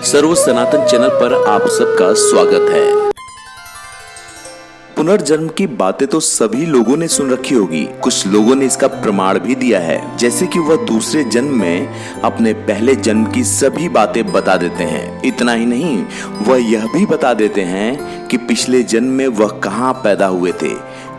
सर्व सनातन channel पर आप सबका स्वागत है। पुनर्जन्म की बातें तो सभी लोगों ने सुन रखी होगी। कुछ लोगों ने इसका प्रमाण भी दिया है, जैसे कि वह दूसरे जन्म में अपने पहले जन्म की सभी बातें बता देते हैं। इतना ही नहीं, वह यह भी बता देते हैं कि पिछले जन्म में वह कहाँ पैदा हुए थे,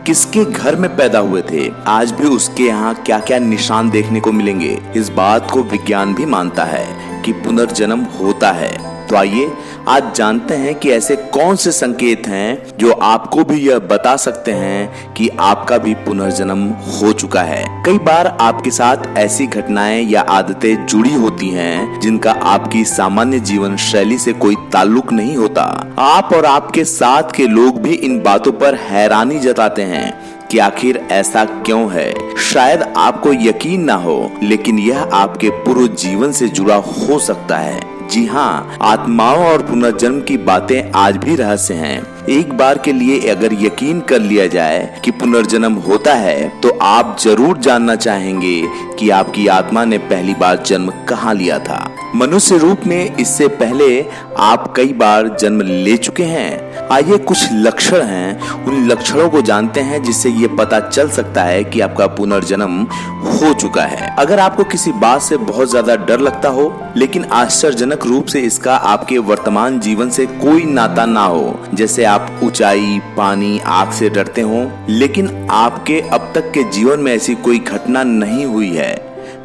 किसके घर में पैदा हुए थे, आज भी उसके यहाँ क्या क्या निशान देखने को मिलेंगे। इस बात को विज्ञान भी मानता है कि पुनर्जन्म होता है। तो आइए आज जानते हैं कि ऐसे कौन से संकेत हैं जो आपको भी यह बता सकते हैं कि आपका भी पुनर्जन्म हो चुका है। कई बार आपके साथ ऐसी घटनाएं या आदतें जुड़ी होती हैं जिनका आपकी सामान्य जीवन शैली से कोई ताल्लुक नहीं होता। आप और आपके साथ के लोग भी इन बातों पर हैरानी जताते हैं कि आखिर ऐसा क्यों है। शायद आपको यकीन ना हो, लेकिन यह आपके पूर्व जीवन से जुड़ा हो सकता है। जी हाँ, आत्माओं और पुनर्जन्म की बातें आज भी रहस्य हैं। एक बार के लिए अगर यकीन कर लिया जाए कि पुनर्जन्म होता है, तो आप जरूर जानना चाहेंगे कि आपकी आत्मा ने पहली बार जन्म कहाँ लिया था। मनुष्य रूप में इससे पहले आप कई बार जन्म ले चुके हैं। आइए कुछ लक्षण हैं, उन लक्षणों को जानते हैं जिससे ये पता चल सकता है कि आपका पुनर्जन्म हो चुका है। अगर आपको किसी बात से बहुत ज्यादा डर लगता हो, लेकिन आश्चर्यजनक रूप से इसका आपके वर्तमान जीवन से कोई नाता ना हो, जैसे आप ऊंचाई, पानी, आग से डरते हो, लेकिन आपके अब तक के जीवन में ऐसी कोई घटना नहीं हुई है,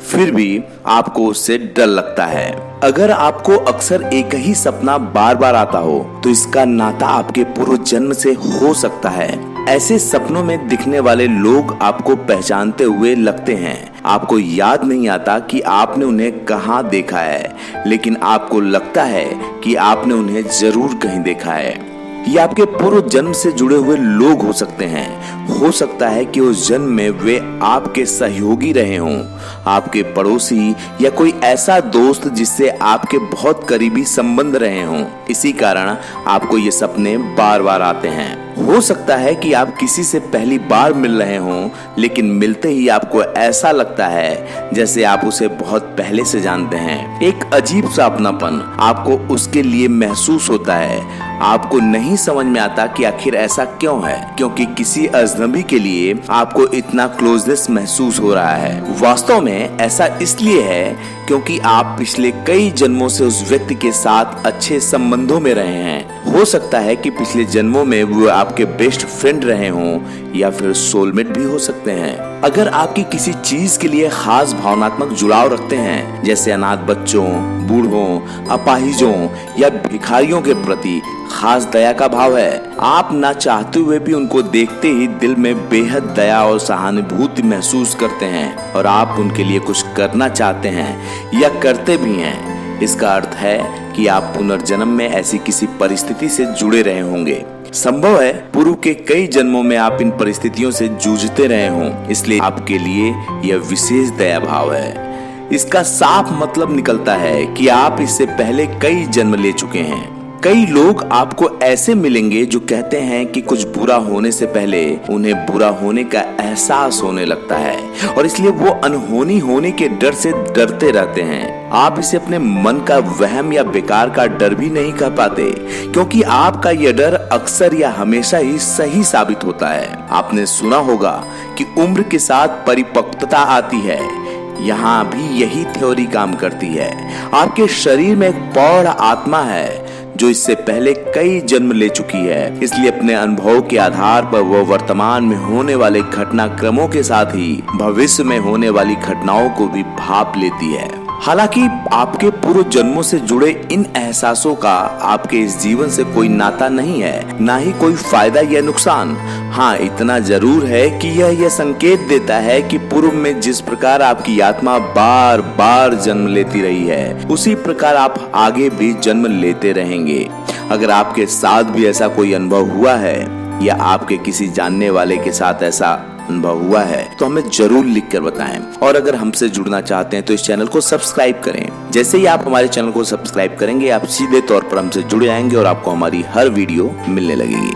फिर भी आपको उससे डर लगता है। अगर आपको अक्सर एक ही सपना बार बार आता हो, तो इसका नाता आपके पूर्व जन्म से हो सकता है। ऐसे सपनों में दिखने वाले लोग आपको पहचानते हुए लगते हैं। आपको याद नहीं आता कि आपने उन्हें कहाँ देखा है, लेकिन आपको लगता है कि आपने उन्हें जरूर कहीं देखा है। ये आपके पूर्व जन्म से जुड़े हुए लोग हो सकते हैं। हो सकता है कि उस जन्म में वे आपके सहयोगी रहे हों, आपके पड़ोसी या कोई ऐसा दोस्त जिससे आपके बहुत करीबी संबंध रहे हों। इसी कारण आपको ये सपने बार बार आते हैं। हो सकता है कि आप किसी से पहली बार मिल रहे हों, लेकिन मिलते ही आपको ऐसा लगता है जैसे आप उसे बहुत पहले से जानते हैं। एक अजीब सा अपनापन आपको उसके लिए महसूस होता है। आपको नहीं समझ में आता कि आखिर ऐसा क्यों है, क्योंकि किसी अजनबी के लिए आपको इतना क्लोजनेस महसूस हो रहा है। वास्तव में ऐसा इसलिए है क्योंकि आप पिछले कई जन्मों से उस व्यक्ति के साथ अच्छे संबंधों में रहे हैं। हो सकता है कि पिछले जन्मों में वो आपके बेस्ट फ्रेंड रहे हों या फिर सोलमेट भी हो सकते हैं। अगर आपकी किसी चीज के लिए खास भावनात्मक जुड़ाव रखते हैं, जैसे अनाथ बच्चों, बूढ़ों, अपाहिजों या भिखारियों के प्रति खास दया का भाव है, आप ना चाहते हुए भी उनको देखते ही दिल में बेहद दया और सहानुभूति महसूस करते हैं और आप उनके लिए कुछ करना चाहते हैं या करते भी हैं। इसका अर्थ है कि आप पुनर्जन्म में ऐसी किसी परिस्थिति से जुड़े रहे होंगे। संभव है पूर्व के कई जन्मों में आप इन परिस्थितियों से जूझते रहे हों, इसलिए आपके लिए यह विशेष दया भाव है। इसका साफ मतलब निकलता है कि आप इससे पहले कई जन्म ले चुके हैं। कई लोग आपको ऐसे मिलेंगे जो कहते हैं कि कुछ बुरा होने से पहले उन्हें बुरा होने का एहसास होने लगता है और इसलिए वो अनहोनी होने के डर से डरते रहते हैं। आप इसे अपने मन का वहम या बेकार का डर भी नहीं कह पाते, क्योंकि आपका यह डर अक्सर या हमेशा ही सही साबित होता है। आपने सुना होगा कि उम्र के साथ परिपक्वता आती है। यहाँ भी यही थ्योरी काम करती है। आपके शरीर में एक प्रौढ़ आत्मा है जो इससे पहले कई जन्म ले चुकी है, इसलिए अपने अनुभव के आधार पर वह वर्तमान में होने वाले घटनाक्रमों के साथ ही भविष्य में होने वाली घटनाओं को भी भांप लेती है। हालांकि आपके पूर्व जन्मों से जुड़े इन एहसासों का आपके इस जीवन से कोई नाता नहीं है, ना ही कोई फायदा या नुकसान। हाँ, इतना जरूर है कि यह संकेत देता है कि पूर्व में जिस प्रकार आपकी आत्मा बार बार जन्म लेती रही है, उसी प्रकार आप आगे भी जन्म लेते रहेंगे। अगर आपके साथ भी ऐसा कोई अनुभव हुआ है या आपके किसी जानने वाले के साथ ऐसा अनुभव हुआ है, तो हमें जरूर लिख कर बताएं। और अगर हमसे जुड़ना चाहते हैं तो इस चैनल को सब्सक्राइब करें। जैसे ही आप हमारे चैनल को सब्सक्राइब करेंगे, आप सीधे तौर पर हमसे जुड़ जाएंगे और आपको हमारी हर वीडियो मिलने लगेगी।